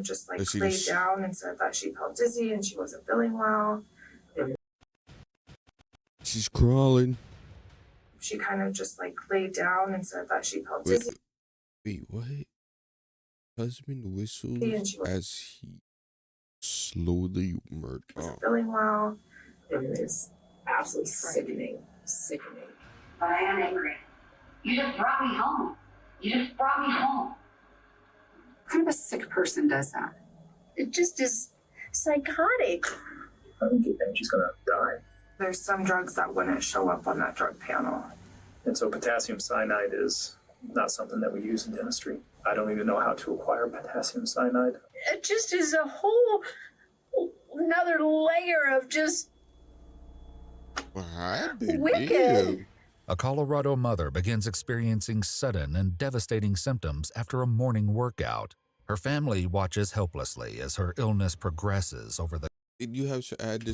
Just like laid down and said that she felt dizzy and she wasn't feeling well. She's crawling. She kind of just like laid down and said that she felt dizzy. Wait, what? Husband whistles as he slowly murdered. Wasn't feeling well. It was absolutely sickening. But I am angry. You just brought me home. What kind of a sick person does that? It just is psychotic. I don't think she's gonna die. There's some drugs that wouldn't show up on that drug panel. And so potassium cyanide is not something that we use in dentistry. I don't even know how to acquire potassium cyanide. It just is a whole another layer of just wicked. A Colorado mother begins experiencing sudden and devastating symptoms after a morning workout. Her family watches helplessly as her illness progresses over the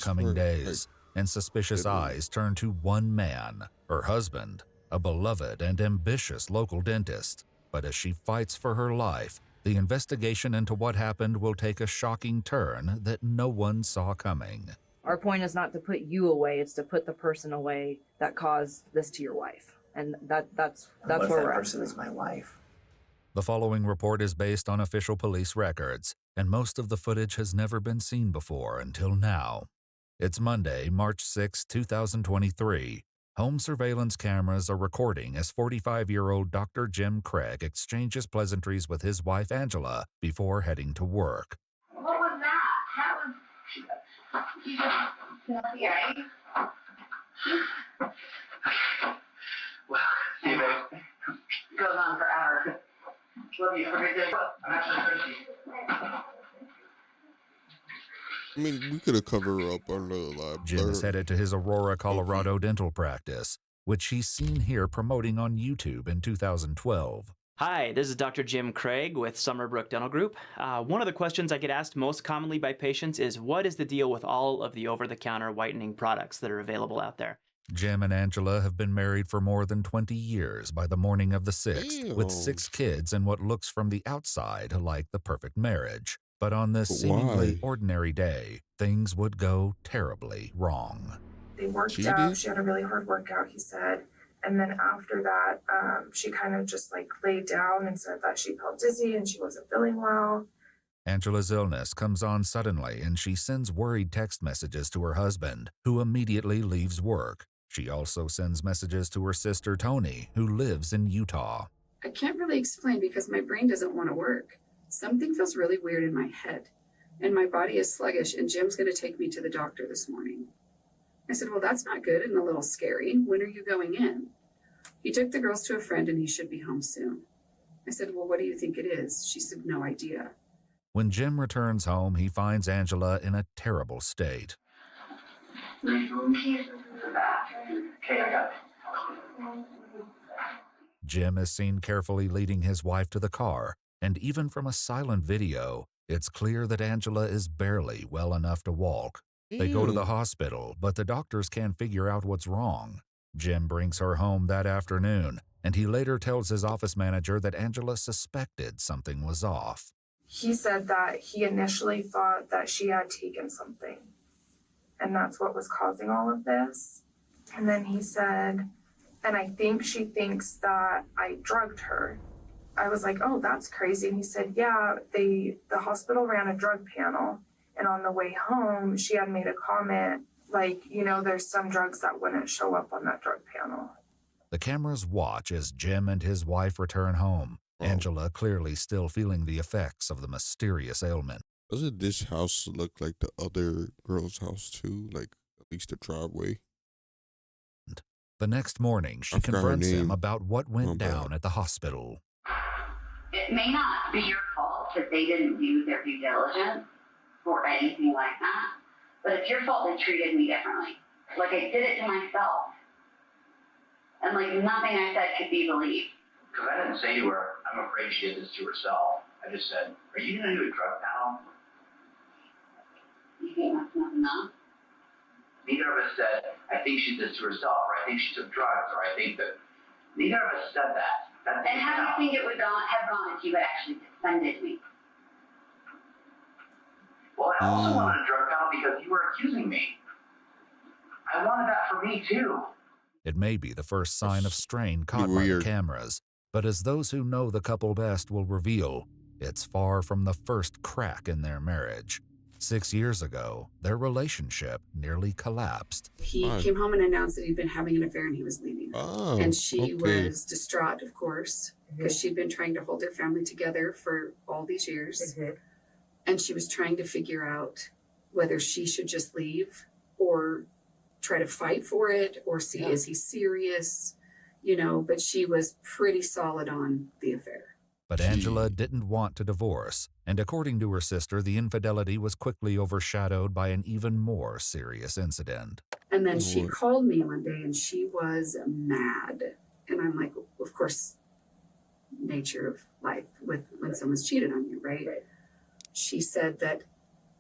coming days, and suspicious eyes turn to one man, her husband, a beloved and ambitious local dentist. But as she fights for her life, the investigation into what happened will take a shocking turn that no one saw coming. Our point is not to put you away, it's to put the person away that caused this to your wife. And that's where we're at. That person is my wife. The following report is based on official police records, and most of the footage has never been seen before until now. It's Monday, March 6, 2023. Home surveillance cameras are recording as 45-year-old Dr. Jim Craig exchanges pleasantries with his wife Angela before heading to work. What was that? How was... You just... right? Well, see you, babe. It goes on forever. Love you. Have a great day. I'm actually crazy. I mean, we could have covered her up under the lab. Jim is headed to his Aurora, Colorado dental practice, which he's seen here promoting on YouTube in 2012. Hi, this is Dr. Jim Craig with Summerbrook Dental Group. One of the questions I get asked most commonly by patients is, what is the deal with all of the over-the-counter whitening products that are available out there? Jim and Angela have been married for more than 20 years by the morning of the 6th, with 6 kids and what looks from the outside like the perfect marriage. But on this seemingly ordinary day, things would go terribly wrong. They worked out. She had a really hard workout, he said. And then after that, she kind of just like laid down and said that she felt dizzy and she wasn't feeling well. Angela's illness comes on suddenly, and she sends worried text messages to her husband, who immediately leaves work. She also sends messages to her sister Tony, who lives in Utah. I can't really explain because my brain doesn't want to work. Something feels really weird in my head, and my body is sluggish, and Jim's going to take me to the doctor this morning. I said, well, that's not good and a little scary. When are you going in? He took the girls to a friend, and he should be home soon. I said, well, what do you think it is? She said, no idea. When Jim returns home, he finds Angela in a terrible state. My phone case is in the bathroom. Okay, I got it. Jim is seen carefully leading his wife to the car, and even from a silent video, it's clear that Angela is barely well enough to walk. They go to the hospital, but the doctors can't figure out what's wrong. Jim brings her home that afternoon, and he later tells his office manager that Angela suspected something was off. He said that he initially thought that she had taken something, and that's what was causing all of this. And then he said, and I think she thinks that I drugged her. I was like, oh, that's crazy. And he said, yeah, the hospital ran a drug panel, and on the way home, she had made a comment like, you know, there's some drugs that wouldn't show up on that drug panel. The cameras watch as Jim and his wife return home, Angela clearly still feeling the effects of the mysterious ailment. Doesn't this house look like the other girl's house too? Like, at least the driveway? The next morning, she confronts him about what went down at the hospital. It may not be your fault that they didn't do their due diligence or anything like that, but it's your fault they treated me differently. Like, I did it to myself. And, like, nothing I said could be believed. Because I didn't say to her, I'm afraid she did this to herself. I just said, are you going to do a drug panel? You think that's not enough? Neither of us said, I think she did this to herself, or I think she took drugs, or I think that... Neither of us said that. And how do you think it would have gone if you had actually defended me? I also wanted a drug penalty because you were accusing me. I wanted that for me too. It may be the first sign of strain caught by the cameras, but as those who know the couple best will reveal, it's far from the first crack in their marriage. 6 years ago, their relationship nearly collapsed. He came home and announced that he'd been having an affair and he was leaving her. And she was distraught, of course, because she'd been trying to hold their family together for all these years. And she was trying to figure out whether she should just leave or try to fight for it or see, is he serious? You know, but she was pretty solid on the affair. But Angela didn't want to divorce, and according to her sister, the infidelity was quickly overshadowed by an even more serious incident. And then she called me one day and she was mad. And I'm like, of course, nature of life with when someone's cheated on you, right? She said that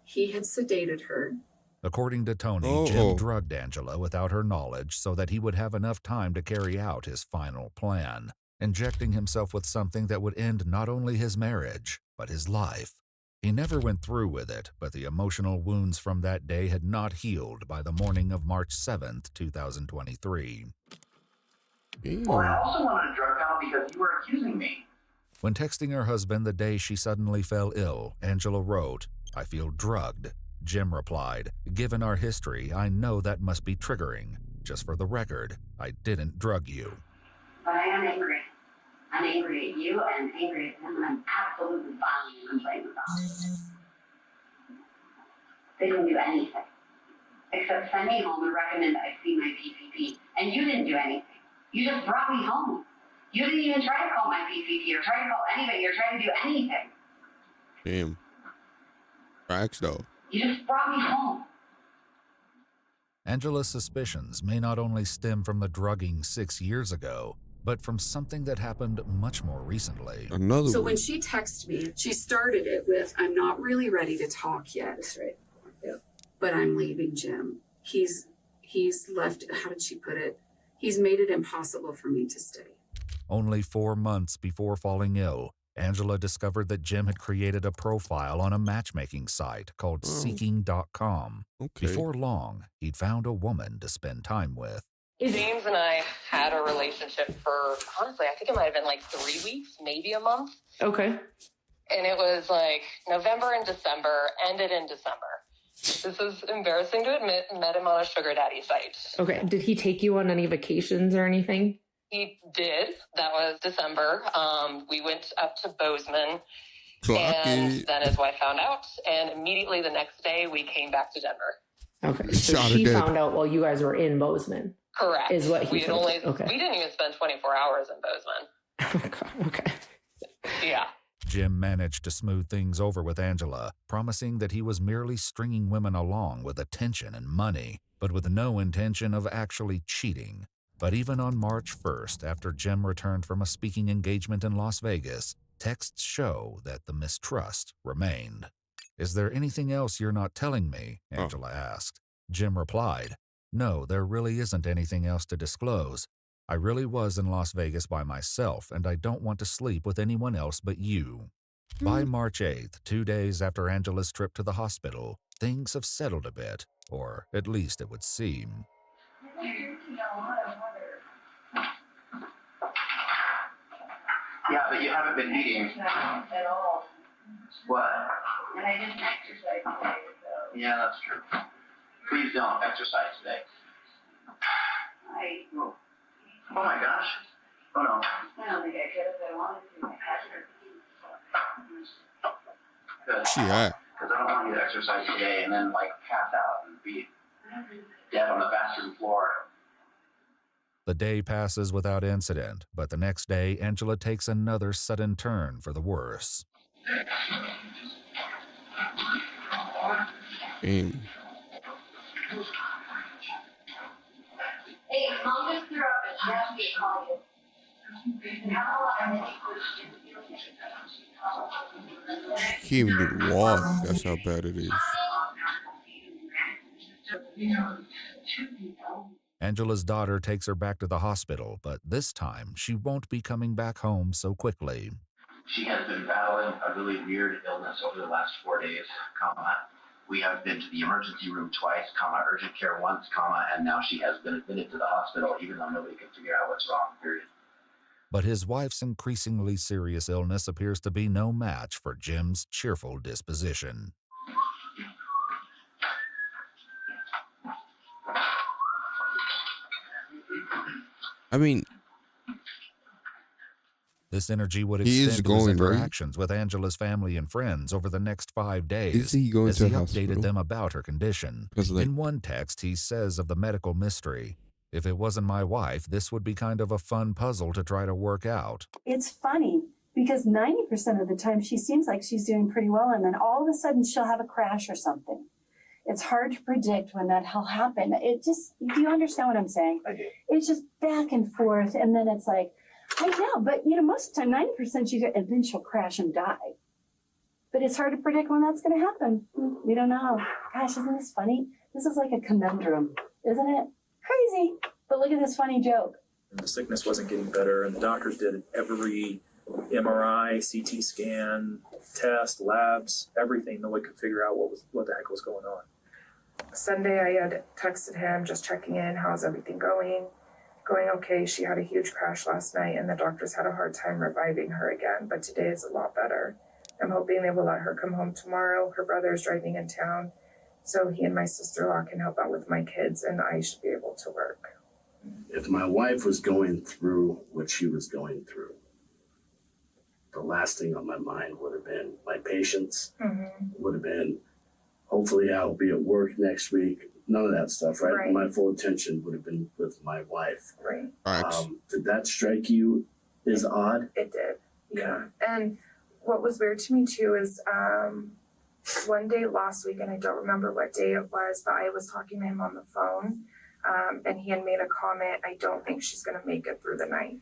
he had sedated her. According to Tony, Jim drugged Angela without her knowledge so that he would have enough time to carry out his final plan, injecting himself with something that would end not only his marriage, but his life. He never went through with it, but the emotional wounds from that day had not healed by the morning of March 7th, 2023. Well, I also wanted a drug penalty because you were accusing me. When texting her husband the day she suddenly fell ill, Angela wrote, "I feel drugged." Jim replied, "Given our history, I know that must be triggering. Just for the record, I didn't drug you." But I am angry. I'm angry at you and angry at him, and I'm absolutely filing a complaint about it. They didn't do anything except send me home and recommend I see my PCP. And you didn't do anything. You just brought me home. You didn't even try to call my PCP or try to call anybody or try to do anything. Damn. Facts though. You just brought me home. Angela's suspicions may not only stem from the drugging 6 years ago, but from something that happened much more recently. So when she texted me, she started it with, "I'm not really ready to talk yet. That's right. Yeah. But I'm leaving Jim. He's left," how did she put it? "He's made it impossible for me to stay." Only 4 months before falling ill, Angela discovered that Jim had created a profile on a matchmaking site called Seeking.com. Before long, he'd found a woman to spend time with. James and I had a relationship for, honestly, I think it might have been like 3 weeks, maybe a month. Okay. And it was like November and December, ended in December. This is embarrassing to admit, met him on a sugar daddy site. Okay. Did he take you on any vacations or anything? He did. That was December. We went up to Bozeman. And then his wife found out. And immediately the next day, we came back to Denver. Okay. So she found out while you guys were in Bozeman. Correct. Is what he we had told only, you. Okay. We didn't even spend 24 hours in Bozeman. Okay. Yeah. Jim managed to smooth things over with Angela, promising that he was merely stringing women along with attention and money, but with no intention of actually cheating. But even on March 1st, after Jim returned from a speaking engagement in Las Vegas, texts show that the mistrust remained. "Is there anything else you're not telling me?" Angela asked. Jim replied, "No, there really isn't anything else to disclose. I really was in Las Vegas by myself, and I don't want to sleep with anyone else but you." By March 8th, 2 days after Angela's trip to the hospital, things have settled a bit, or at least it would seem. Yeah, but you haven't been eating. No, at all. What? And I didn't exercise today, so. Yeah, that's true. Please don't exercise today. Oh my gosh. Oh no. I don't think I could if I wanted to. I had to. Good. She at? Because I don't want you to exercise today and then like pass out and be dead on the bathroom floor. The day passes without incident, but the next day, Angela takes another sudden turn for the worse. Damn. Hey, Mom just threw up and she asked me to call you. Can't even walk. That's how bad it is. Angela's daughter takes her back to the hospital, but this time she won't be coming back home so quickly. She has been battling a really weird illness over the last 4 days, coma. We have been to the emergency room twice, urgent care once, and now she has been admitted to the hospital, even though nobody can figure out what's wrong, period. But his wife's increasingly serious illness appears to be no match for Jim's cheerful disposition. I mean, this energy would he is extend to his going, right? interactions with Angela's family and friends over the next 5 days Is he going as to he the updated hospital? them about her condition. In one text, he says of the medical mystery, "If it wasn't my wife, this would be kind of a fun puzzle to try to work out." It's funny because 90% of the time she seems like she's doing pretty well, and then all of a sudden she'll have a crash or something. It's hard to predict when that'll happen. Do you understand what I'm saying? I do. It's just back and forth, and then it's like, I know, but most of the time, 90% and then she'll crash and die. But it's hard to predict when that's going to happen. We don't know. Gosh, isn't this funny? This is like a conundrum, isn't it? Crazy. But look at this funny joke. The sickness wasn't getting better, and the doctors did every MRI, CT scan, test, labs, everything. No one could figure out what the heck was going on. Sunday, I had texted him, just checking in. How's everything going? Going okay. She had a huge crash last night, and the doctors had a hard time reviving her again, but today is a lot better. I'm hoping they will let her come home tomorrow. Her brother's driving in town, so he and my sister-in-law can help out with my kids, and I should be able to work. If my wife was going through what she was going through, the last thing on my mind would have been my patients, would have been, hopefully I'll be at work next week. None of that stuff, right? My full attention would have been with my wife. Right. Did that strike you as odd? It did, yeah. And what was weird to me too is one day last week, and I don't remember what day it was, but I was talking to him on the phone, and he had made a comment, "I don't think she's going to make it through the night."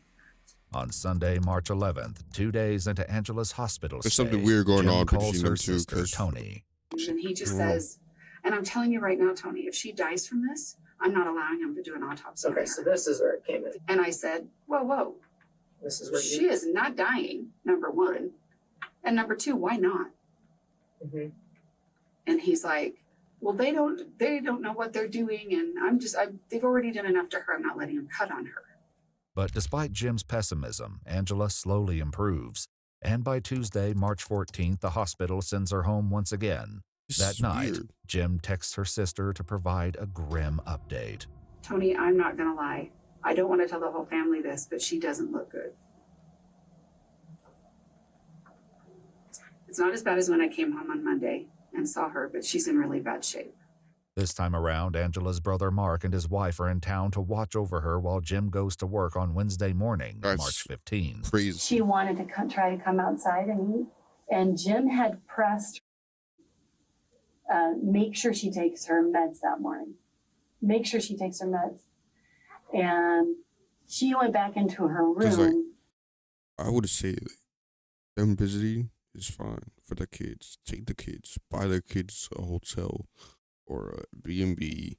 On Sunday, March 11th, 2 days into Angela's hospital There's stay, something weird going Jim on calls between her them two, sister, 'cause- Tony. And he just says, and I'm telling you right now, Tony, if she dies from this, I'm not allowing him to do an autopsy. Okay, so this is where it came in. And I said, whoa. This is where She is not dying, number one. And number two, why not? And he's like, well, they don't know what they're doing. And they've already done enough to her. I'm not letting them cut on her. But despite Jim's pessimism, Angela slowly improves. And by Tuesday, March 14th, the hospital sends her home once again. That night, Jim texts her sister to provide a grim update. Tony, I'm not going to lie. I don't want to tell the whole family this, but she doesn't look good. It's not as bad as when I came home on Monday and saw her, but she's in really bad shape. This time around, Angela's brother Mark and his wife are in town to watch over her while Jim goes to work on Wednesday morning, March 15th. Crazy. She wanted to try to come outside and eat, and Jim had pressed make sure she takes her meds that morning. Make sure she takes her meds. And she went back into her room. I would say them visiting is fine for the kids. Take the kids, buy the kids a hotel or a B&B,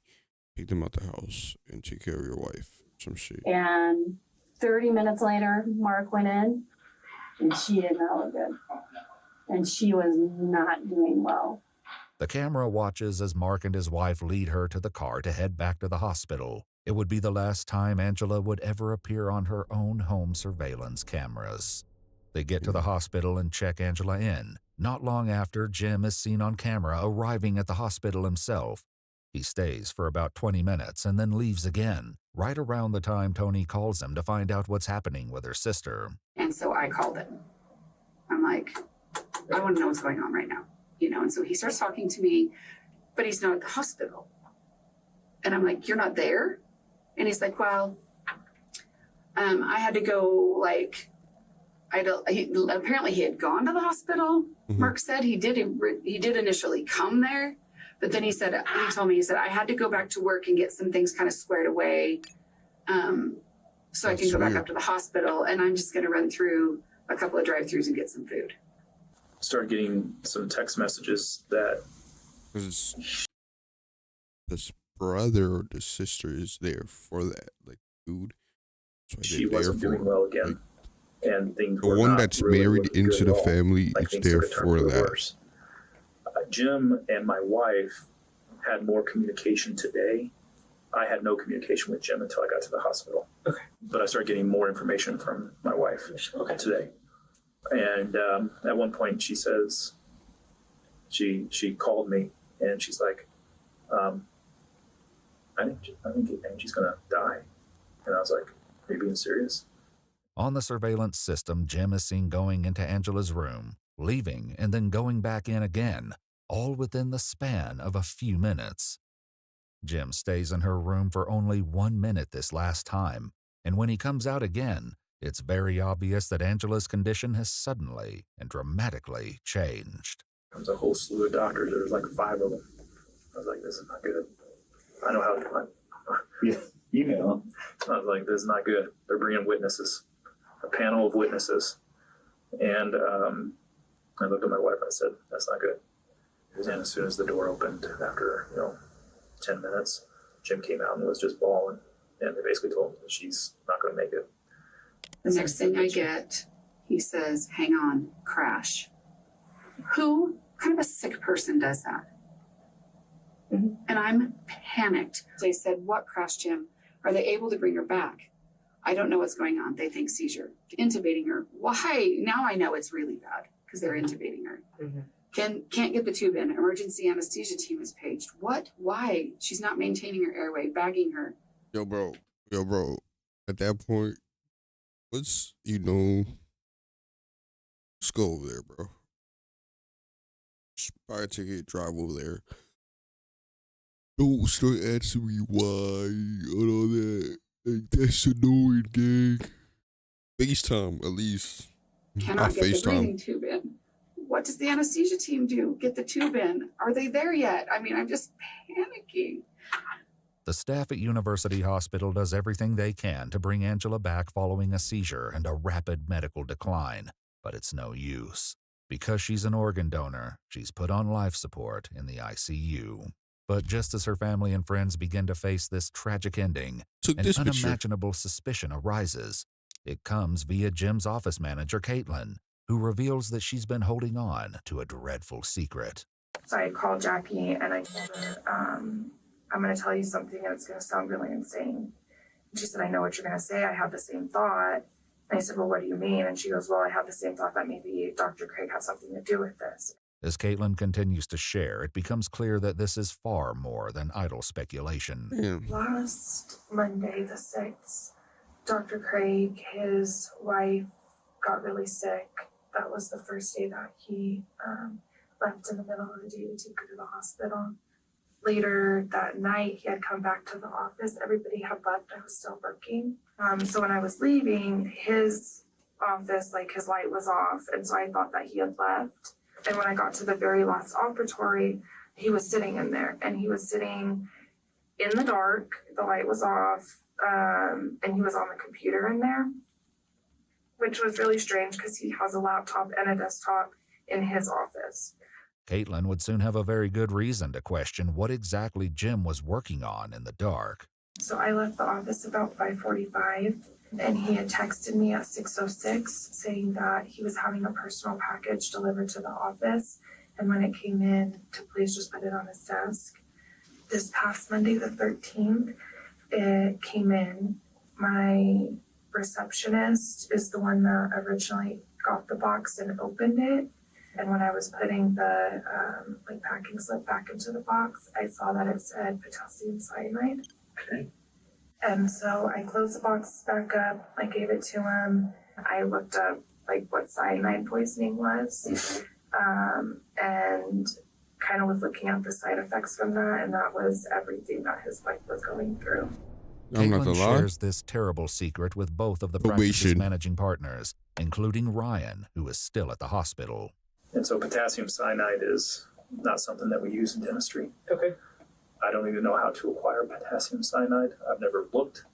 take them out the house and take care of your wife. Some shit. And 30 minutes later, Mark went in and she did not look good. And she was not doing well. The camera watches as Mark and his wife lead her to the car to head back to the hospital. It would be the last time Angela would ever appear on her own home surveillance cameras. They get to the hospital and check Angela in. Not long after, Jim is seen on camera arriving at the hospital himself. He stays for about 20 minutes and then leaves again, right around the time Tony calls him to find out what's happening with her sister. And so I called him. I'm like, I want to know what's going on right now. And so he starts talking to me, but he's not at the hospital. And I'm like, you're not there? And he's like, well, I had to go, apparently he had gone to the hospital. Mark said he did initially come there, but then he told me, I had to go back to work and get some things kind of squared away. So I can go back up to the hospital, and I'm just going to run through a couple of drive-thrus and get some food. Started getting some text messages that this brother or the sister is there for that, food. So she wasn't doing well again, and things the were one not that's really married looking into good the at all. family is things there took a turn for the that. worse. Jim and my wife had more communication today. I had no communication with Jim until I got to the hospital. Okay. But I started getting more information from my wife today. And at one point she says, she called me and she's like, I think Angie's gonna die. And I was like, are you being serious? On the surveillance system, Jim is seen going into Angela's room, leaving, and then going back in again, all within the span of a few minutes. Jim stays in her room for only 1 minute this last time, and when he comes out again, it's very obvious that Angela's condition has suddenly and dramatically changed. Comes a whole slew of doctors. There was like 5 of them. I was like, this is not good. I know how to. Yeah, you know. I was like, this is not good. They're bringing witnesses, a panel of witnesses. And I looked at my wife and I said, that's not good. And as soon as the door opened, after 10 minutes, Jim came out and was just bawling. And they basically told him that she's not going to make it. The next thing I get, he says, hang on, crash. Who kind of a sick person does that? Mm-hmm. And I'm panicked. They said, what crash, Jim? Are they able to bring her back? I don't know what's going on. They think seizure. Intubating her. Why? Now I know it's really bad because they're intubating her. Mm-hmm. Can't get the tube in. Emergency anesthesia team is paged. What? Why? She's not maintaining her airway, bagging her. Yo, bro. At that point, let's go over there, bro. Just buy a ticket, drive over there. Don't start asking me why and all that. Like, that's annoying, gang. FaceTime, at least. Cannot get the breathing tube in. What does the anesthesia team do? Get the tube in. Are they there yet? I mean, I'm just panicking. The staff at University Hospital does everything they can to bring Angela back following a seizure and a rapid medical decline, but it's no use. Because she's an organ donor, she's put on life support in the ICU. But just as her family and friends begin to face this tragic ending, an unimaginable suspicion arises. It comes via Jim's office manager, Caitlin, who reveals that she's been holding on to a dreadful secret. So I called Jackie and I told her, I'm going to tell you something and it's going to sound really insane. And she said, I know what you're going to say. I have the same thought. And I said, well, what do you mean? And she goes, well, I have the same thought that maybe Dr. Craig has something to do with this. As Caitlin continues to share, it becomes clear that this is far more than idle speculation. Last Monday, the 6th, Dr. Craig, his wife, got really sick. That was the first day that he left in the middle of the day to take her to the hospital. Later that night, he had come back to the office. Everybody had left. I was still working. So when I was leaving, his office, like his light was off. And so I thought that he had left. And when I got to the very last operatory, he was sitting in there. And he was sitting in the dark. The light was off. And he was on the computer in there, which was really strange because he has a laptop and a desktop in his office. Caitlin would soon have a very good reason to question what exactly Jim was working on in the dark. So I left the office about 5:45, and he had texted me at 6:06 saying that he was having a personal package delivered to the office, and when it came in, to please just put it on his desk. This past Monday, the 13th, it came in. My receptionist is the one that originally got the box and opened it. And when I was putting the packing slip back into the box, I saw that it said potassium cyanide. Okay. And so I closed the box back up. I gave it to him. I looked up what cyanide poisoning was, and kind of was looking at the side effects from that, and that was everything that his wife was going through. Caitlin shares this terrible secret with both of the practice's managing partners, including Ryan, who is still at the hospital. And so potassium cyanide is not something that we use in dentistry. Okay. I don't even know how to acquire potassium cyanide. I've never looked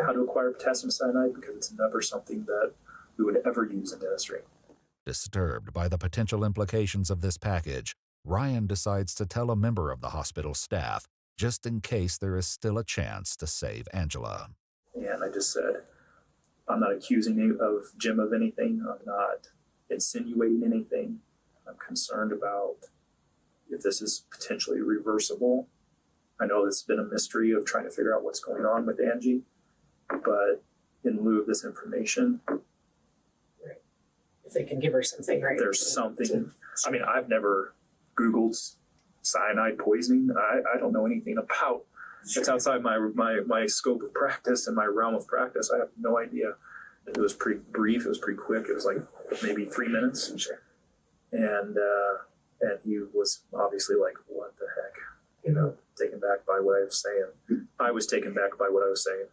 how to acquire potassium cyanide because it's never something that we would ever use in dentistry. Disturbed by the potential implications of this package, Ryan decides to tell a member of the hospital staff, just in case there is still a chance to save Angela. And I just said, I'm not accusing of Jim of anything. I'm not insinuating anything. I'm concerned about, if this is potentially reversible. I know it's been a mystery of trying to figure out what's going on with Angie, but in lieu of this information, If they can give her something, right? there's something. I mean, I've never Googled cyanide poisoning. I don't know anything about. It's outside my scope of practice and my realm of practice. I have no idea. It was pretty brief. It was pretty quick. It was like maybe 3 minutes. And he was obviously like, what the heck? You know, taken back by what I was saying. I was taken back by what I was saying.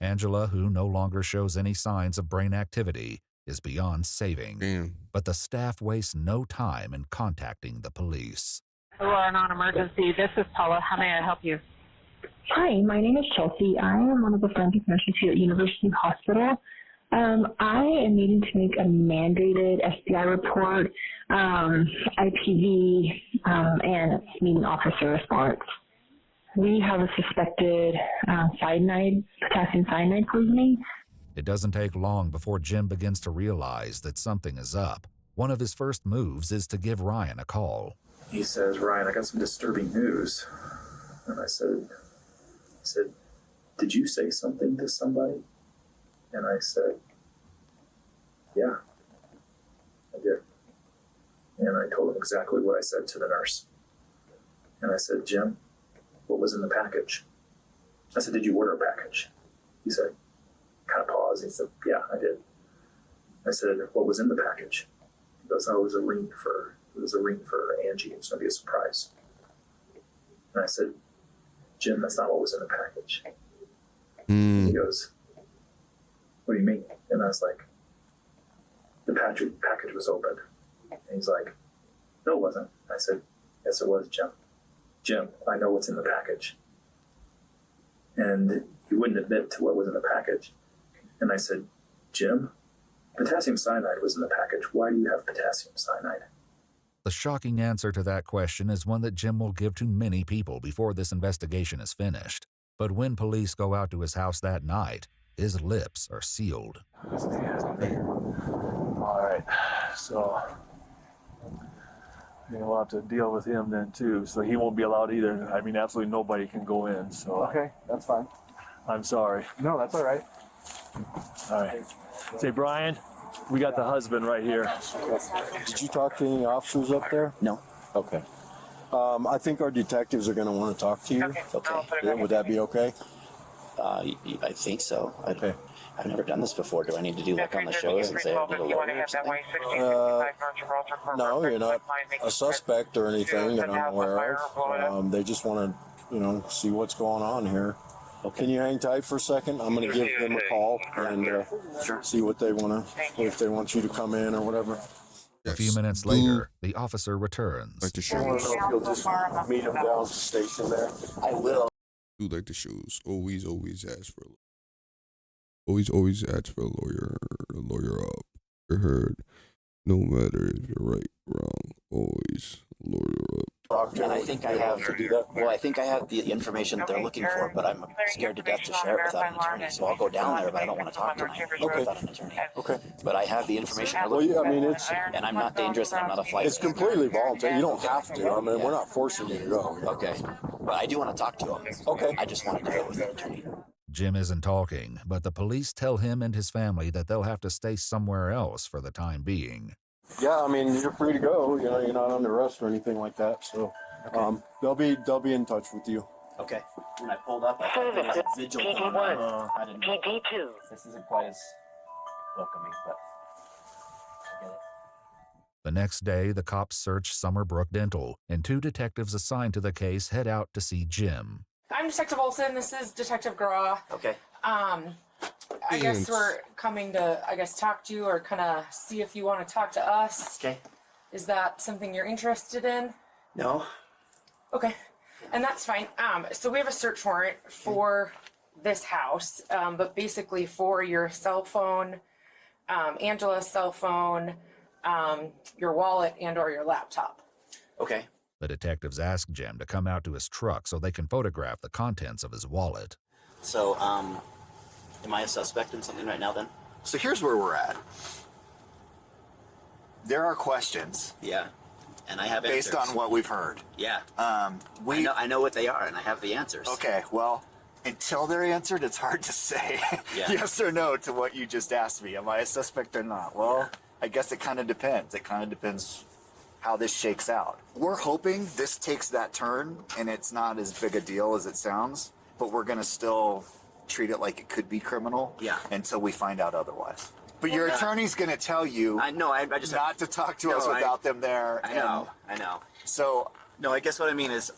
Angela, who no longer shows any signs of brain activity, is beyond saving. Damn. But the staff wastes no time in contacting the police. Hello, non-emergency. This is Paula. How may I help you? Hi, my name is Chelsea. I am one of the forensic nurses here at University Hospital. I am needing to make a mandated SBI report, IPV, and meeting officer response. We have a suspected potassium cyanide poisoning. It doesn't take long before Jim begins to realize that something is up. One of his first moves is to give Ryan a call. He says, Ryan, I got some disturbing news. And I said, did you say something to somebody? And I said, yeah, I did. And I told him exactly what I said to the nurse. And I said, Jim, what was in the package? I said, did you order a package? He said, kind of paused. He said, yeah, I did. I said, what was in the package? He goes, oh, it was a ring for Angie. It's going to be a surprise. And I said, Jim, that's not what was in the package. He goes, what do you mean? And I was like, the package was opened. And he's like, no, it wasn't. I said, yes, it was, Jim. Jim, I know what's in the package. And he wouldn't admit to what was in the package. And I said, Jim, potassium cyanide was in the package. Why do you have potassium cyanide? The shocking answer to that question is one that Jim will give to many people before this investigation is finished. But when police go out to his house that night, his lips are sealed. All right, so we'll have to deal with him then too. So he won't be allowed either. I mean, absolutely nobody can go in. So okay, that's fine. I'm sorry. No, that's all right. All right. Say, Brian, we got the husband right here. Did you talk to any officers up there? No. Okay. I think our detectives are going to want to talk to you. Okay. Yeah, would that be okay? I think so. Okay. I've never done this before. Do I need to do like on the shows and say I need a lawyer or something? No, you're not a suspect or anything that I'm aware of. They just want to, see what's going on here. Okay. Can you hang tight for a second? I'm going to give them a call and see what they want to, if they want you to come in or whatever. A few minutes later, the officer returns. Like the I want shows. to know if you'll just meet them down at the station there. I will. Do like the shows. Always ask for a lawyer up. You're heard. No matter if you're right, wrong, always lawyer up. And I think I have to do that. Well, I think I have the information that they're looking for, but I'm scared to death to share it without an attorney. So I'll go down there, but I don't want to talk to them without an attorney. Okay. But I have the information they're Well, looking yeah, for. I mean, it's And I'm not dangerous and I'm not a flight it's risk. completely voluntary. You don't have to. I mean, we're not forcing you to go. Okay. But I do want to talk to them. Okay. I just want to do it with an attorney. Jim isn't talking, but the police tell him and his family that they'll have to stay somewhere else for the time being. Yeah, I mean, you're free to go. You're not under arrest or anything like that. So, they'll be in touch with you. Okay. When I pulled up, I thought there was a vigil going on. I didn't know. PD2. This isn't quite as welcoming, but I get it. The next day, the cops search Summerbrook Dental, and 2 detectives assigned to the case head out to see Jim. I'm Detective Olson. This is Detective Graw. Okay. I guess we're coming to, talk to you or kind of see if you want to talk to us. Okay. Is that something you're interested in? No. Okay. And that's fine. So we have a search warrant for this house, but basically for your cell phone, Angela's cell phone, your wallet, and or your laptop. Okay. The detectives ask Jim to come out to his truck so they can photograph the contents of his wallet. So, am I a suspect in something right now then? So here's where we're at. There are questions. Yeah. And I have based answers. on what we've heard. Yeah. I know what they are, and I have the answers. Okay, well, until they're answered, it's hard to say yes or no to what you just asked me. Am I a suspect or not? Well, I guess it kind of depends. It kind of depends how this shakes out. We're hoping this takes that turn and it's not as big a deal as it sounds, but we're going to still treat it like it could be criminal until we find out otherwise. But your attorney's going to tell you I just not to talk to us without them there. I know. So, no, I guess what I mean is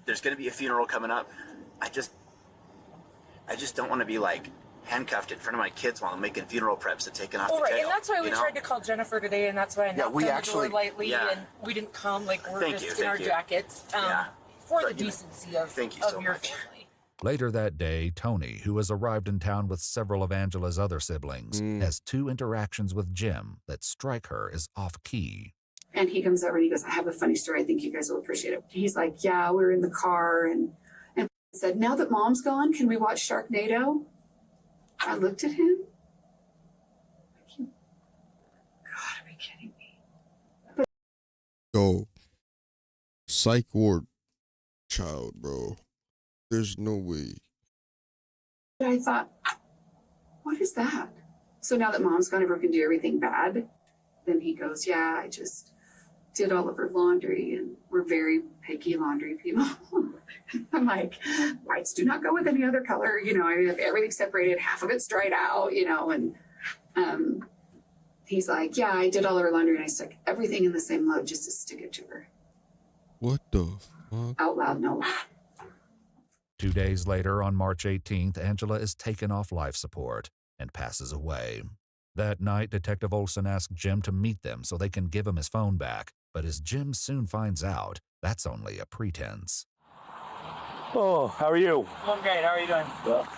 there's going to be a funeral coming up. I just don't want to be like handcuffed in front of my kids while I'm making funeral preps and taking off Well, to right, jail. and that's why we tried to call Jennifer today, and that's why I knocked on the door lightly, Yeah. and we didn't come like we're Thank just you, in our thank you. jackets for the decency of Thank you so your much. family. Later that day, Tony, who has arrived in town with several of Angela's other siblings, has 2 interactions with Jim that strike her as off-key. And he comes over and he goes, I have a funny story. I think you guys will appreciate it. He's like, yeah, we were in the car and said, now that Mom's gone, can we watch Sharknado? I looked at him. You gotta be kidding me. Yo, psych ward child, bro. There's no way. But I thought, what is that? So now that Mom's gone, everyone can do everything bad. Then he goes, yeah, I just did all of her laundry, and we're very picky laundry people. I'm like, whites do not go with any other color. You know, I have everything separated, half of it's dried out, you know, and he's like, yeah, I did all of her laundry and I stuck everything in the same load just to stick it to her. What the fuck? Out loud, no. 2 days later, on March 18th, Angela is taken off life support and passes away. That night, Detective Olson asks Jim to meet them so they can give him his phone back. But as Jim soon finds out, that's only a pretense. Oh, how are you? I'm great. How are you doing? Well,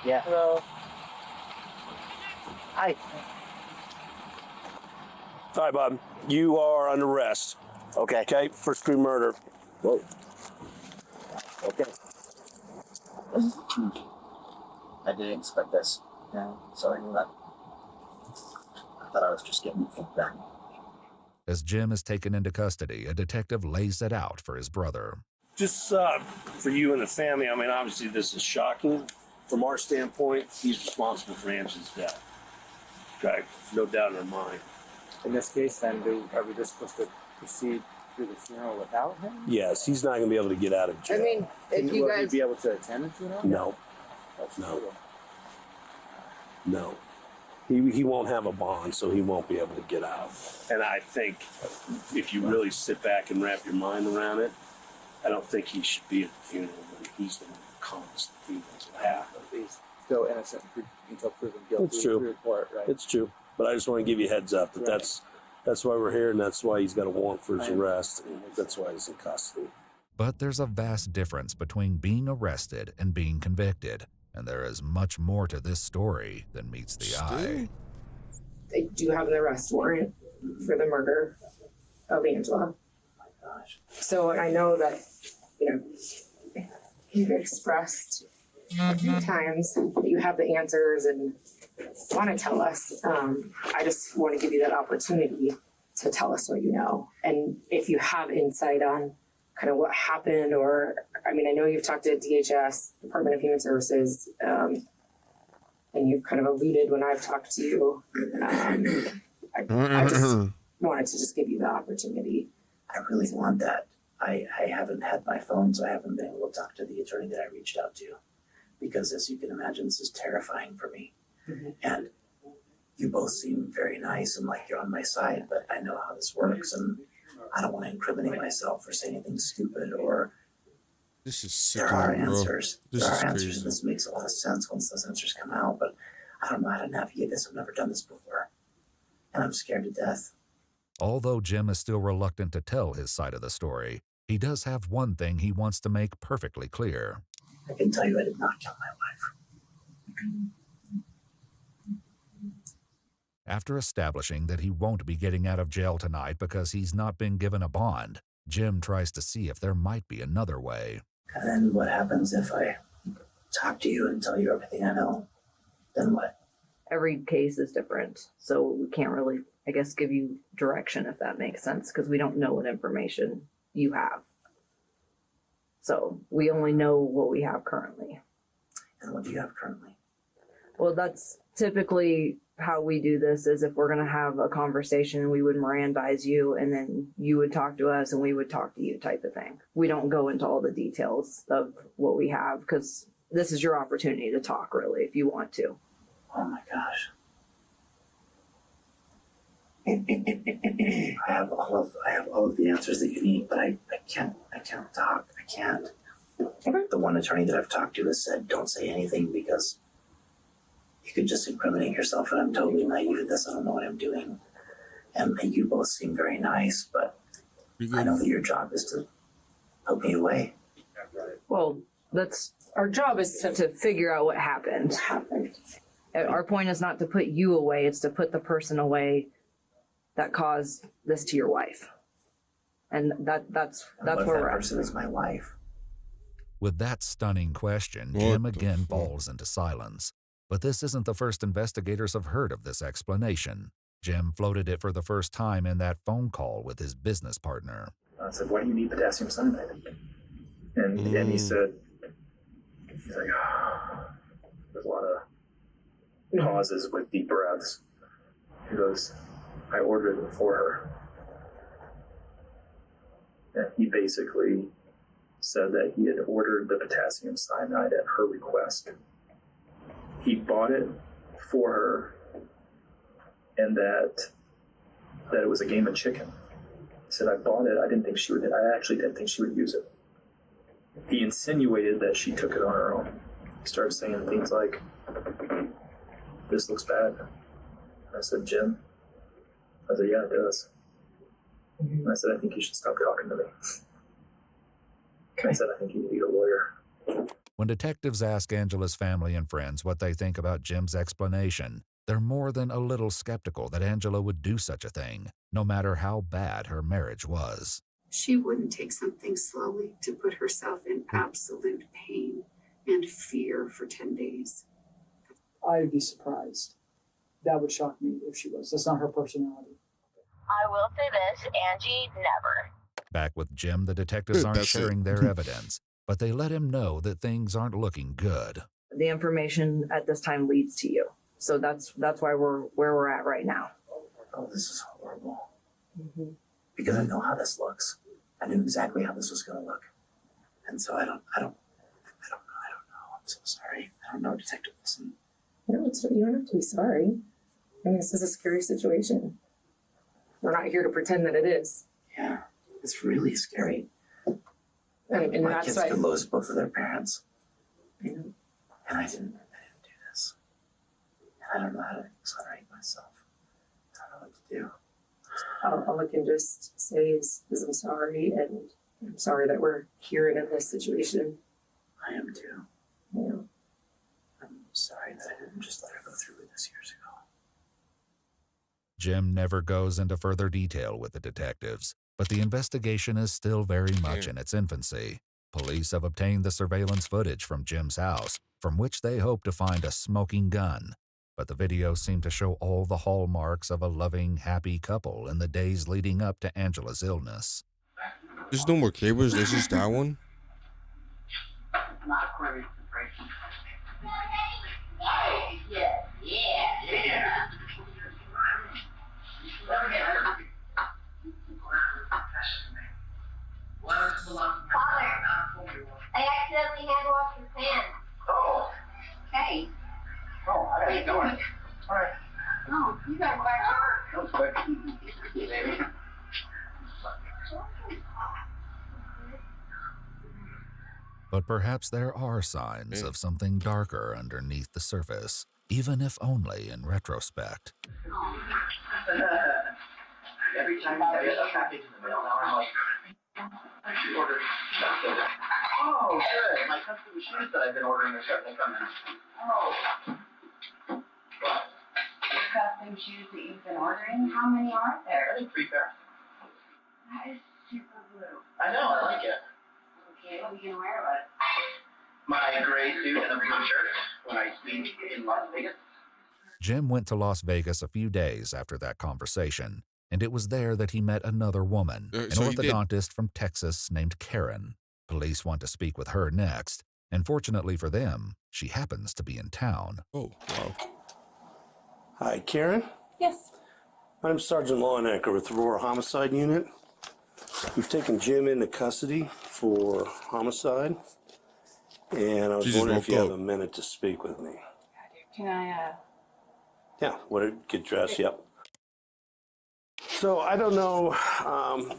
Yeah. Hello. Hi. All right, Bob. You are under arrest. Okay. Okay, first degree murder. Whoa. Okay. I didn't expect this. Yeah, sorry for that. I thought I was just getting feedback. As Jim is taken into custody, a detective lays it out for his brother. Just for you and the family, I mean, obviously this is shocking. From our standpoint, he's responsible for Angela's death. Okay, no doubt in our mind. In this case, then, are we just supposed to proceed through the funeral without him? Yes, he's not going to be able to get out of jail. I mean, if you guys... Will he be able to attend the funeral? No. That's No. brutal. No. He won't have a bond, so he won't be able to get out. And I think if you really sit back and wrap your mind around it, I don't think he should be at the funeral when he's the one who caused the funerals to happen. He's still innocent until proven guilty. It's true. Report, right? It's true. But I just want to give you a heads up that that's why we're here, and that's why he's got a warrant for his arrest, and that's why he's in custody. But there's a vast difference between being arrested and being convicted, and there is much more to this story than meets the eye. They do have an arrest warrant for the murder of Angela. So I know that, you know, you've expressed a few times that you have the answers and want to tell us. I just want to give you that opportunity to tell us what you know. And if you have insight on kind of what happened, or, I mean, I know you've talked to DHS, Department of Human Services, and you've kind of alluded when I've talked to you. I just wanted to just give you the opportunity. I really want that. I haven't had my phone, so I haven't been able to talk to the attorney that I reached out to. Because as you can imagine, this is terrifying for me. Mm-hmm. And you both seem very nice and like you're on my side, but I know how this works and I don't want to incriminate myself or say anything stupid or this is there are sickening, bro. answers. This There is are answers crazy. and this makes a lot of sense once those answers come out, but I don't know how to navigate this. I've never done this before. And I'm scared to death. Although Jim is still reluctant to tell his side of the story, he does have one thing he wants to make perfectly clear. I can tell you I did not kill my wife. After establishing that he won't be getting out of jail tonight because he's not been given a bond, Jim tries to see if there might be another way. And then what happens if I talk to you and tell you everything I know? Then what? Every case is different, so we can't really I guess, give you direction, if that makes sense, because we don't know what information you have. So we only know what we have currently. And what do you have currently? Well, that's typically how we do this, is if we're going to have a conversation, we would Mirandize you, and then you would talk to us and we would talk to you, type of thing. We don't go into all the details of what we have, because this is your opportunity to talk, really, if you want to. Oh my gosh. I have all of the answers that you need, but I can't talk. I can't. The one attorney that I've talked to has said, don't say anything because you could just incriminate yourself, and I'm totally naive at this. I don't know what I'm doing. And you both seem very nice, but I know that your job is to put me away. Well, that's our job, is to figure out what happened. Our point is not to put you away, it's to put the person away that caused this to your wife. And that's where we're at. That person is my wife. With that stunning question, Jim again falls into silence. But this isn't the first investigators have heard of this explanation. Jim floated it for the first time in that phone call with his business partner. I said, why do you need potassium cyanide? And he said, he's like, there's a lot of pauses with deep breaths. He goes, I ordered it for her. And he basically said that he had ordered the potassium cyanide at her request. He bought it for her, and that it was a game of chicken. He said, I bought it. I actually didn't think she would use it. He insinuated that she took it on her own. He started saying things like, this looks bad. I said, Jim? I said, yeah, it does. And I said, I think you should stop talking to me. I said, I think you need a lawyer. When detectives ask Angela's family and friends what they think about Jim's explanation, they're more than a little skeptical that Angela would do such a thing, no matter how bad her marriage was. She wouldn't take something slowly to put herself in absolute pain and fear for 10 days. I'd be surprised. That would shock me if she was. That's not her personality. I will say this, Angie, never. Back with Jim, the detectives aren't sharing their evidence, but they let him know that things aren't looking good. The information at this time leads to you. So that's why we're where we're at right now. Oh, this is horrible. Because I know how this looks. I knew exactly how this was going to look. And so I don't know. I'm so sorry. I don't know, Detective Wilson. No, you don't have to be sorry. I mean, this is a scary situation. We're not here to pretend that it is. Yeah, it's really scary. And my that's kids why could lose both of their parents. I know. And I didn't do this. And I don't know how to exonerate myself. I don't know what to do. All I can just say is I'm sorry, and I'm sorry that we're here and in this situation. I am too. Yeah. I'm sorry that I didn't just let her go through with this years ago. Jim never goes into further detail with the detectives, but the investigation is still very much in its infancy. Police have obtained the surveillance footage from Jim's house, from which they hope to find a smoking gun. But the videos seem to show all the hallmarks of a loving, happy couple in the days leading up to Angela's illness. There's no more cables, there's just that one. Father, I accidentally hand washed your pants. Oh. Hey. Oh, I gotta get going. All right. No, you gotta go back to work. That was quick. Baby. But perhaps there are signs of something darker underneath the surface, even if only in retrospect. Every time I get a package in the mail, now I'm like, I should order stuff. Oh, good. My custom shoes that I've been ordering are starting to come in. Oh. What? The custom shoes that you've been ordering, how many are there? I think 3 pairs. That is super blue. I know, I like it. Okay, what are you gonna wear with it? My gray suit and a blue shirt when I speak in Las Vegas. Jim went to Las Vegas a few days after that conversation, and it was there that he met another woman, an So he did. orthodontist from Texas named Karen. Police want to speak with her next, and fortunately for them, she happens to be in town. Oh, wow. Hi, Karen. Yes. I'm Sergeant Lawnecker with the Aurora Homicide Unit. We've taken Jim into custody for homicide, and I was wondering if you have a minute to speak with me. Can I, Yeah, get dressed, yep. So, I don't know,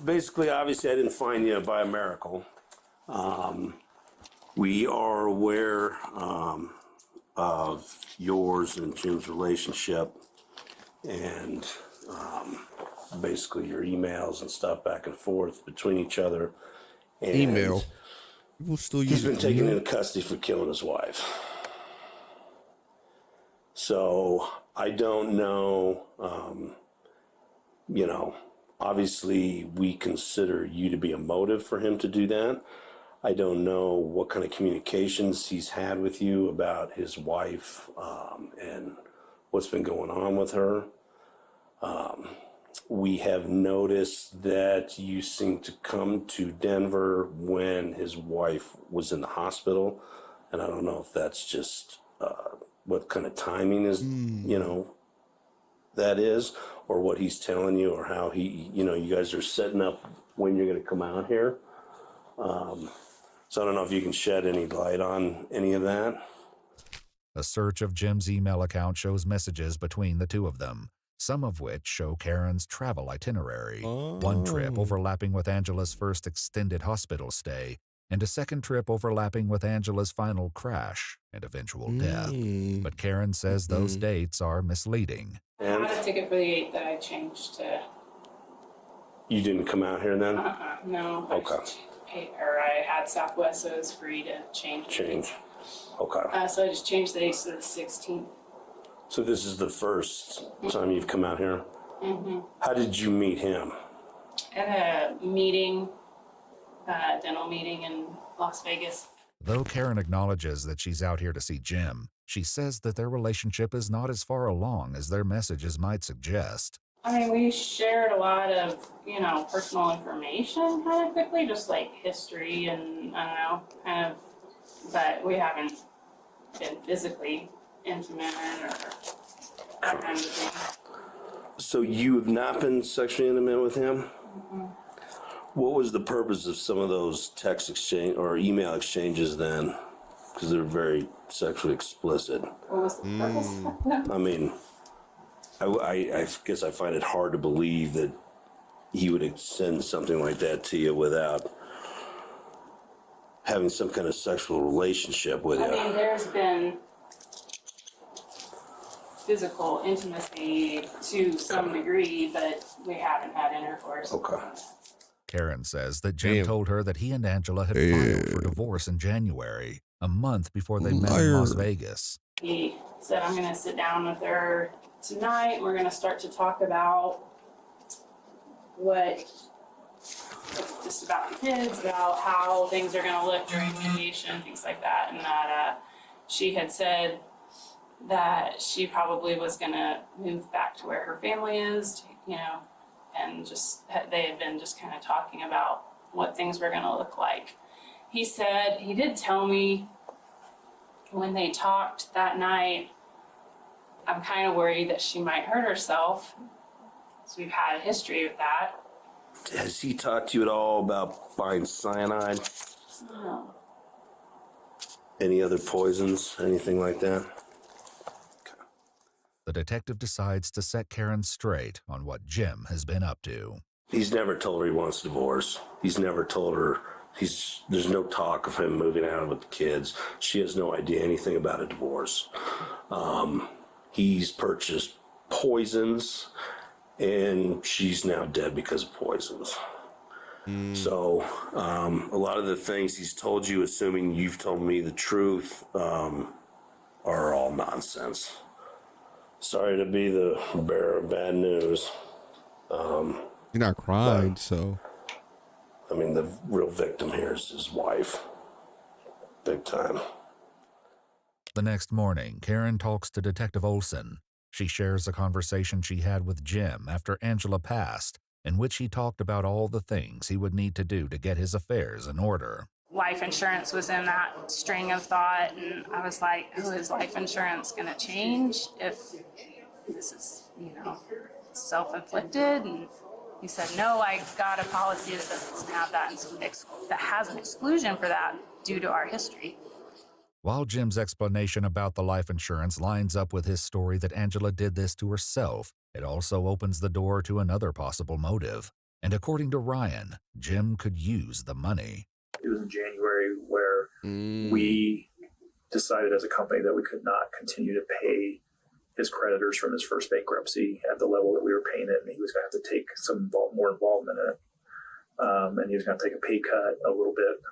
basically, obviously, I didn't find you by a miracle. We are aware of yours and Jim's relationship, and basically your emails and stuff back and forth between each other. And Email. People still use he's been taken email? into custody for killing his wife. So I don't know, obviously we consider you to be a motive for him to do that. I don't know what kind of communications he's had with you about his wife and what's been going on with her. We have noticed that you seem to come to Denver when his wife was in the hospital, and I don't know if that's just what kind of timing is, that is, or what he's telling you, or how you guys are setting up when you're going to come out here. So I don't know if you can shed any light on any of that. A search of Jim's email account shows messages between the two of them, some of which show Karen's travel itinerary. One trip overlapping with Angela's first extended hospital stay, and a second trip overlapping with Angela's final crash and eventual death. But Karen says those dates are misleading. I had a ticket for the 8th that I changed to. You didn't come out here then? No. Okay. I had Southwest, so it was free to change. Okay. So I just changed the dates to the 16th. So this is the first time you've come out here? Mm-hmm. How did you meet him? At a meeting, dental meeting in Las Vegas. Though Karen acknowledges that she's out here to see Jim, she says that their relationship is not as far along as their messages might suggest. I mean, we shared a lot of, personal information kind of quickly, just like history and, but we haven't been physically intimate or that kind of thing. So you have not been sexually intimate with him? Mm-hmm. What was the purpose of some of those text exchange or email exchanges then? Because they're very sexually explicit. What was the purpose? I mean, I guess I find it hard to believe that he would send something like that to you without having some kind of sexual relationship with you. I mean, there's been physical intimacy to some degree, but we haven't had intercourse. Okay. Karen says that Jim told her that he and Angela had filed for divorce in January, a month before they met in Las Vegas. He said, I'm going to sit down with her tonight. We're going to start to talk about just about the kids, about how things are going to look during mediation, things like that. And that she had said that she probably was going to move back to where her family is, and just they had been just kind of talking about what things were going to look like. He did tell me when they talked that night, I'm kind of worried that she might hurt herself. So we've had a history with that. Has he talked to you at all about buying cyanide? No. Any other poisons? Anything like that? The detective decides to set Karen straight on what Jim has been up to. He's never told her he wants a divorce. He's never told her there's no talk of him moving out with the kids. She has no idea anything about a divorce. He's purchased poisons, and she's now dead because of poisons. So a lot of the things he's told you, assuming you've told me the truth, are all nonsense. Sorry to be the bearer of bad news. You're not crying, so. I mean, the real victim here is his wife. Big time. The next morning, Karen talks to Detective Olson. She shares a conversation she had with Jim after Angela passed, in which he talked about all the things he would need to do to get his affairs in order. Life insurance was in that string of thought, and I was like, oh, is life insurance going to change if this is, self-inflicted? And he said, no, I got a policy that doesn't have that, that has an exclusion for that due to our history. While Jim's explanation about the life insurance lines up with his story that Angela did this to herself, it also opens the door to another possible motive. And according to Ryan, Jim could use the money. It was in January where we decided as a company that we could not continue to pay his creditors from his first bankruptcy at the level that we were paying it, and he was going to have to take some more involvement in it. And he was going to take a pay cut a little bit.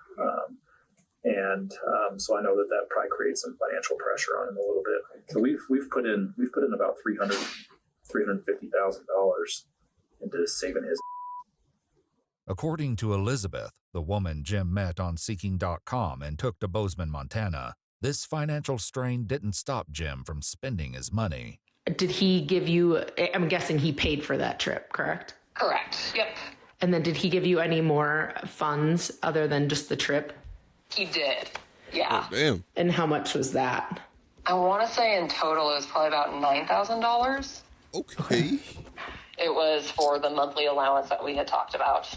So I know that probably creates some financial pressure on him a little bit. So we've put in about $350,000 into saving his. According to Elizabeth, the woman Jim met on Seeking.com and took to Bozeman, Montana, this financial strain didn't stop Jim from spending his money. Did he give you, I'm guessing he paid for that trip, correct? Correct. Yep. And then did he give you any more funds other than just the trip? He did. Yeah. Oh, damn. And how much was that? I want to say in total it was probably about $9,000. Okay. It was for the monthly allowance that we had talked about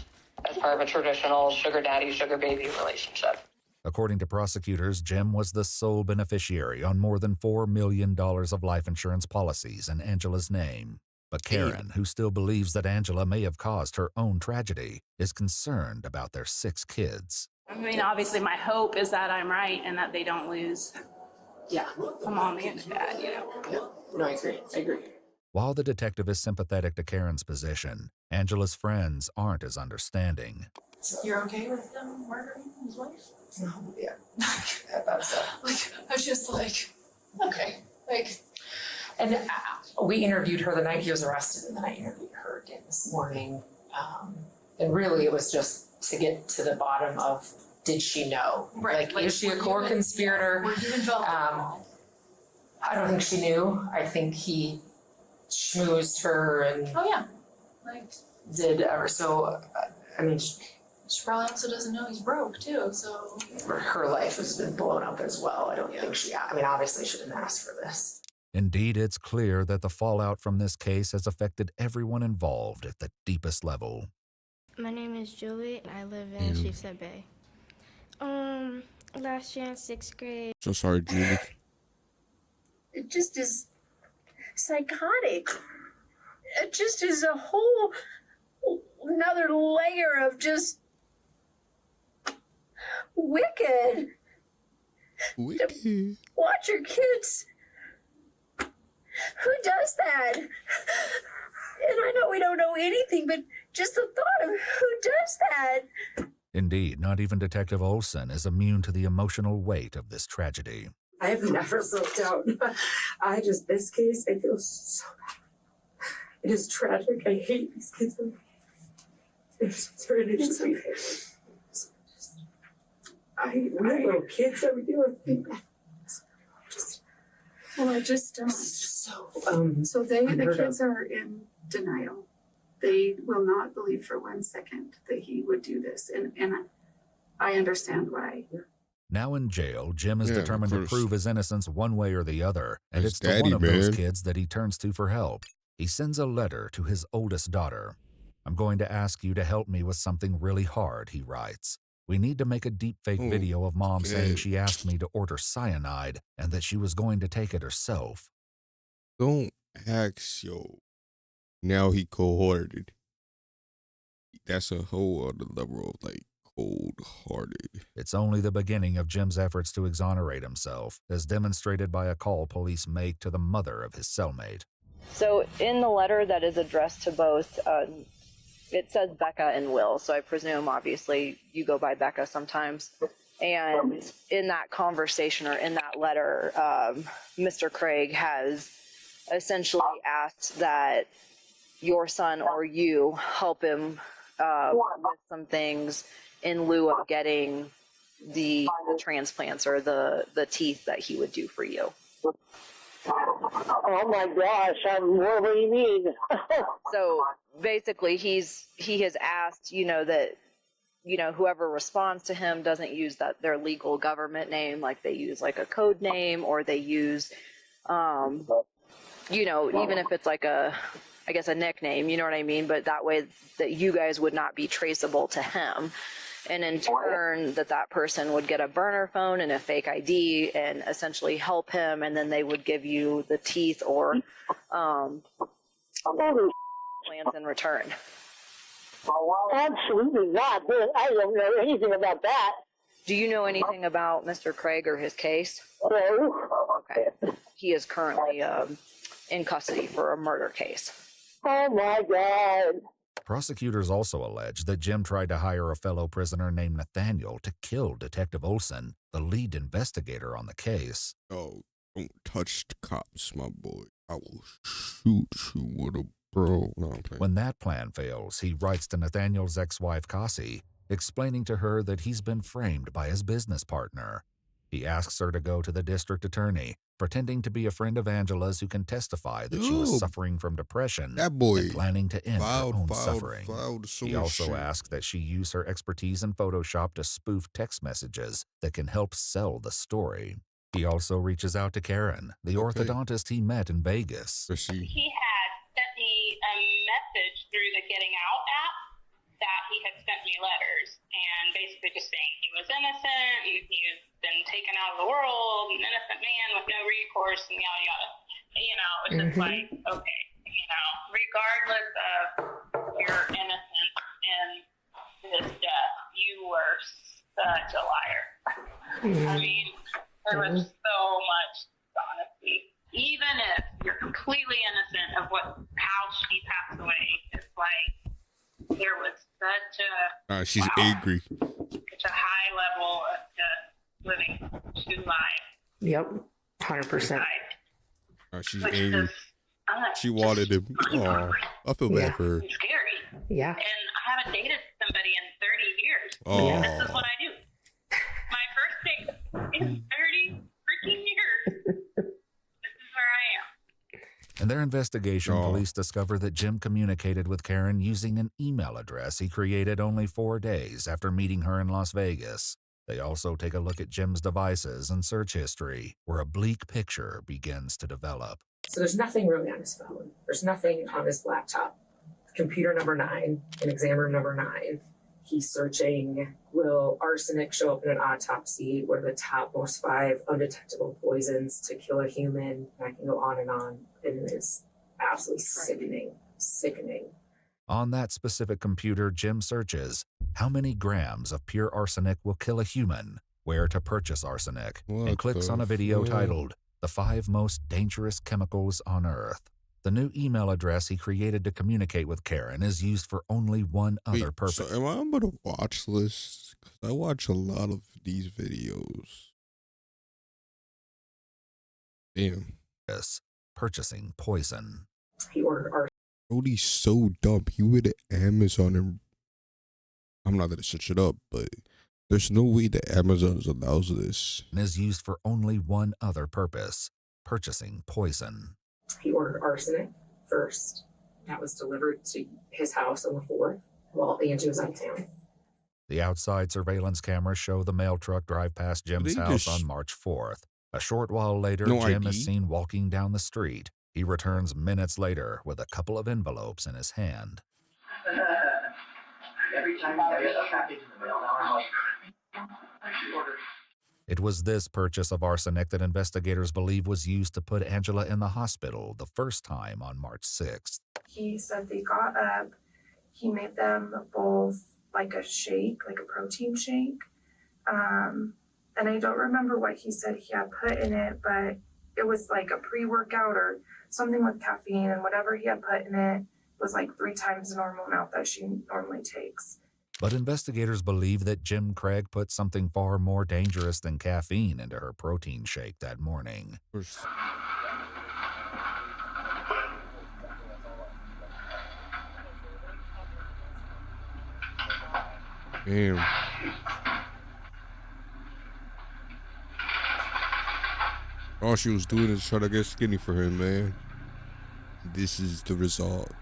as part of a traditional sugar daddy, sugar baby relationship. According to prosecutors, Jim was the sole beneficiary on more than $4 million of life insurance policies in Angela's name. But Karen, who still believes that Angela may have caused her own tragedy, is concerned about their 6 kids. I mean, obviously my hope is that I'm right and that they don't lose a mommy and a dad, No, I agree. While the detective is sympathetic to Karen's position, Angela's friends aren't as understanding. You're okay with them murdering his wife? No, yeah. That's I was just okay. And we interviewed her the night he was arrested, and then I interviewed her again this morning. And really, it was just to get to the bottom of, did she know? Right. Is she a core conspirator? Were you involved? I don't think she knew. I think he schmoozed her and did so. I mean, she probably also doesn't know he's broke too. So her life has been blown up as well. I don't think she. I mean, obviously, she didn't ask for this. Indeed, it's clear that the fallout from this case has affected everyone involved at the deepest level. My name is Julie, and I live in Sheepshead Bay. Last year in 6th grade. So sorry, Julie. It just is psychotic. It just is a whole another layer of just wicked. Wicked. Watch your kids. Who does that? And I know we don't know anything, but just the thought of who does that. Indeed, not even Detective Olson is immune to the emotional weight of this tragedy. I have never broke down. This case, I feel so bad. It is tragic. I hate these kids. I have little kids that we do. I think so the kids are in denial. They will not believe for 1 second that he would do this, and I understand why. Now in jail, Jim is determined to prove his innocence one way or the other, and His it's to daddy, one of those man. kids that he turns to for help. He sends a letter to his oldest daughter. "I'm going to ask you to help me with something really hard," he writes. "We need to make a deepfake video of Mom saying she asked me to order cyanide and that she was going to take it herself." Don't ask, Now he cold-hearted. That's a whole other level of, cold-hearted. It's only the beginning of Jim's efforts to exonerate himself, as demonstrated by a call police make to the mother of his cellmate. So in the letter that is addressed to both, it says Becca and Will. So I presume, obviously, you go by Becca sometimes. And in that conversation or in that letter, Mr. Craig has essentially asked that your son or you help him with some things in lieu of getting the transplants or the teeth that he would do for you. Oh my gosh, what do you mean? So basically, he has asked, that, whoever responds to him doesn't use their legal government name, like they use like a code name, or they use, even if it's like a nickname, you know what I mean? But that way that you guys would not be traceable to him. And in turn, that person would get a burner phone and a fake ID and essentially help him, and then they would give you the teeth or plans in return. Absolutely not. I don't know anything about that. Do you know anything about Mr. Craig or his case? No. Okay. He is currently in custody for a murder case. Oh my God. Prosecutors also allege that Jim tried to hire a fellow prisoner named Nathaniel to kill Detective Olson, the lead investigator on the case. Oh, don't touch the cops, my boy. I will shoot you with a bro. No, I'm playing. When that plan fails, he writes to Nathaniel's ex-wife, Cassie, explaining to her that he's been framed by his business partner. He asks her to go to the district attorney, pretending to be a friend of Angela's who can testify that she was suffering from depression that boy and planning to end her own suffering. So he also shit. asks that she use her expertise in Photoshop to spoof text messages that can help sell the story. He also reaches out to Karen, the orthodontist he met in Vegas. He had sent me a message through the Getting Out app that he had sent me letters and basically just saying he was innocent, he's been taken out of the world, an innocent man with no recourse, and yada yada. It's just like, okay, regardless of your innocence in this death, you were such a liar. I mean, there was so much honesty. Even if you're completely innocent of how she passed away, it's like there was such a she's angry. Such a high level of just living two lives. Yep, 100%. She's angry. She wanted him. Oh, I feel bad for her. It's scary. Yeah. And I haven't dated somebody in 30 years. Oh. This is what I do. My first date in 30 freaking years. This is where I am. In their investigation, police discover that Jim communicated with Karen using an email address he created only 4 days after meeting her in Las Vegas. They also take a look at Jim's devices and search history, where a bleak picture begins to develop. So there's nothing really on his phone. There's nothing on his laptop. Computer number 9, in exam room number 9. He's searching, will arsenic show up in an autopsy? What are the top most 5 undetectable poisons to kill a human? And I can go on. And it's absolutely sickening. On that specific computer, Jim searches, how many grams of pure arsenic will kill a human, where to purchase arsenic, and clicks on a video titled, The 5 Most Dangerous Chemicals on Earth. The new email address he created to communicate with Karen is used for only one other purpose. So am I on the watch list? Because I watch a lot of these videos. Damn. Purchasing poison. He ordered arsenic. Brody's so dumb. He went to Amazon and I'm not gonna search it up, but there's no way that Amazon allows this. And is used for only one other purpose: purchasing poison. He ordered arsenic first. That was delivered to his house on the 4th while Angie was out of town. The outside surveillance cameras show the mail truck drive past Jim's house on March 4th. A short while later, Jim is seen walking down the street. He returns minutes later with a couple of envelopes in his hand. Every time I get a package in the mail, now I'm like, I should order. It was this purchase of arsenic that investigators believe was used to put Angela in the hospital the first time on March 6th. He said they got up, he made them both like a shake, like a protein shake. And I don't remember what he said he had put in it, but it was like a pre-workout or something with caffeine, and whatever he had put in it was like 3 times the normal amount that she normally takes. But investigators believe that Jim Craig put something far more dangerous than caffeine into her protein shake that morning. Damn. All she was doing is trying to get skinny for him, man. This is the result.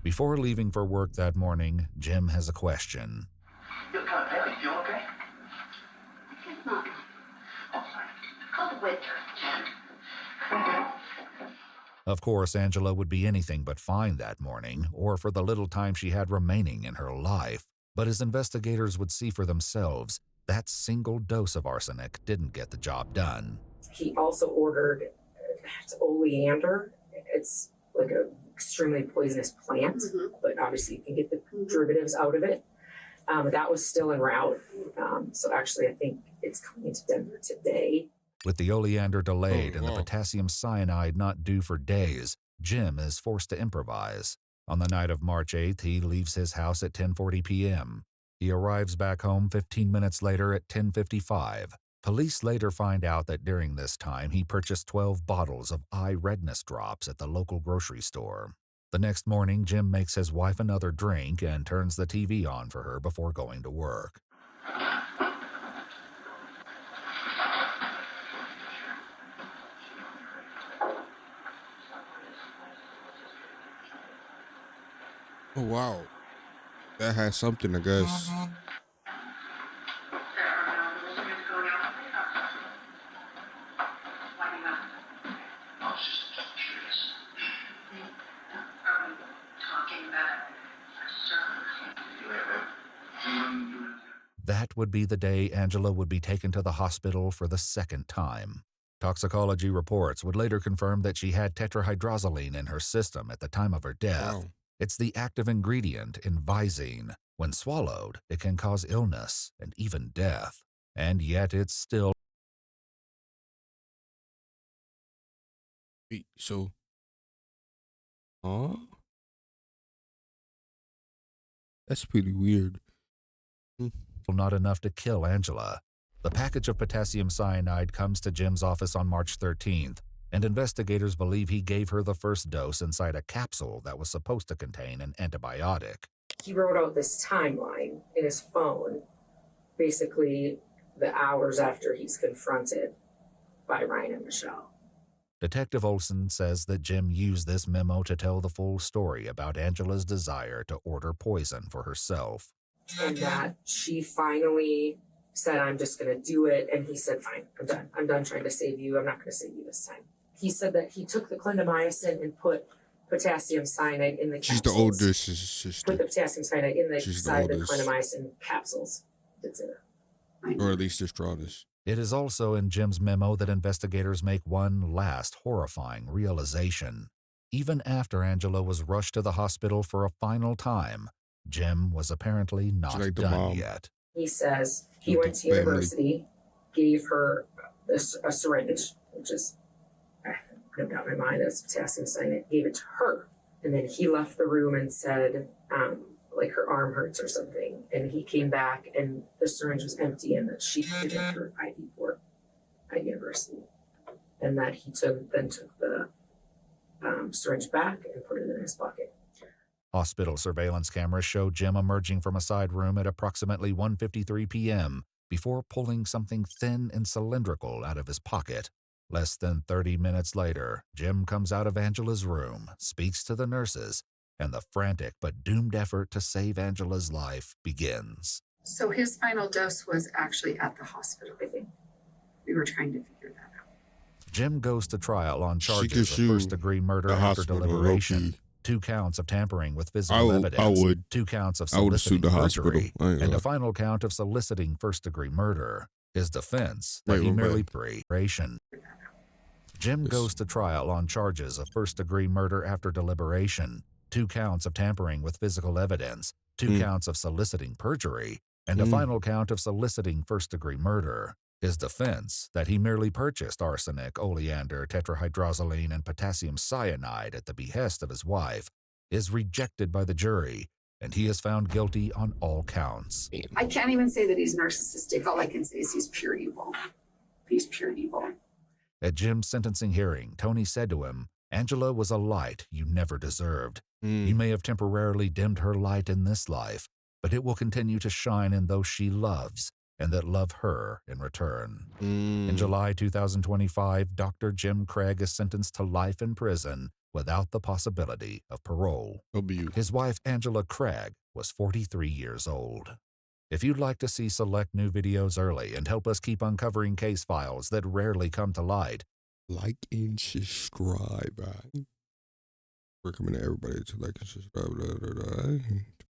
Before leaving for work that morning, Jim has a question. You look kind of pale. You feeling okay? It's not. Oh, sorry. Call the waiter, Of course, Angela would be anything but fine that morning, or for the little time she had remaining in her life. But as investigators would see for themselves, that single dose of arsenic didn't get the job done. He also ordered it's oleander. It's like a extremely poisonous plant, but obviously you can get the derivatives out of it. That was still en route. So actually, I think it's coming to Denver today. With the oleander delayed and the potassium cyanide not due for days, Jim is forced to improvise. On the night of March 8th, he leaves his house at 10:40 p.m. He arrives back home 15 minutes later at 10:55. Police later find out that during this time, he purchased 12 bottles of eye redness drops at the local grocery store. The next morning, Jim makes his wife another drink and turns the TV on for her before going to work. Oh, wow. That has something, I guess. That would be the day Angela would be taken to the hospital for the second time. Toxicology reports would later confirm that she had tetrahydrozoline in her system at the time of her death. Wow. It's the active ingredient in Visine. When swallowed, it can cause illness and even death. And yet it's still... Wait, so... Huh? That's pretty weird. not enough to kill Angela. The package of potassium cyanide comes to Jim's office on March 13th, and investigators believe he gave her the first dose inside a capsule that was supposed to contain an antibiotic. He wrote out this timeline in his phone, basically the hours after he's confronted by Ryan and Michelle. Detective Olson says that Jim used this memo to tell the full story about Angela's desire to order poison for herself. And that she finally said, I'm just going to do it. And he said, fine, I'm done. I'm done trying to save you. I'm not going to save you this time. He said that he took the clindamycin and put potassium cyanide in the capsules. She's the oldest sister. Put the potassium cyanide in the She's side the of the oldest. clindamycin capsules. That's it. Or at least the strongest. It is also in Jim's memo that investigators make one last horrifying realization. Even after Angela was rushed to the hospital for a final time, Jim was apparently not like the done mom. yet. He says he With went the to family. university, gave her a syringe, which is, no doubt in my mind, that's potassium cyanide, gave it to her. And then he left the room and said, like her arm hurts or something. And he came back and the syringe was empty and that she put it in her IV port at university. And that he then took the syringe back and put it in his pocket. Hospital surveillance cameras show Jim emerging from a side room at approximately 1:53 p.m. before pulling something thin and cylindrical out of his pocket. Less than 30 minutes later, Jim comes out of Angela's room, speaks to the nurses, and the frantic but doomed effort to save Angela's life begins. So his final dose was actually at the hospital. I think we were trying to figure that out. Jim goes to trial on She could charges of sue first-degree murder the after hospital, deliberation, low-key. 2 counts of tampering with I physical would- evidence, I would. 2 counts of I would have soliciting sued the hospital. perjury, I ain't and gonna a final count of soliciting first-degree murder. His defense, that Wait, he wait, merely wait. preparation. Jim goes to trial on charges of first-degree murder after deliberation, 2 counts of tampering with physical evidence, 2 counts of soliciting perjury, and a final count of soliciting first-degree murder. His defense, that he merely purchased arsenic, oleander, tetrahydrozoline, and potassium cyanide at the behest of his wife, is rejected by the jury, and he is found guilty on all counts. I can't even say that he's narcissistic. All I can say is he's pure evil. He's pure evil. At Jim's sentencing hearing, Tony said to him, "Angela was a light you never deserved. You may have temporarily dimmed her light in this life, but it will continue to shine in those she loves. and that love her in return. In July 2025, Dr. Jim Craig is sentenced to life in prison without the possibility of parole. His wife, Angela Craig, was 43 years old. If you'd like to see select new videos early and help us keep uncovering case files that rarely come to light, like and subscribe. Recommend everybody to like and subscribe.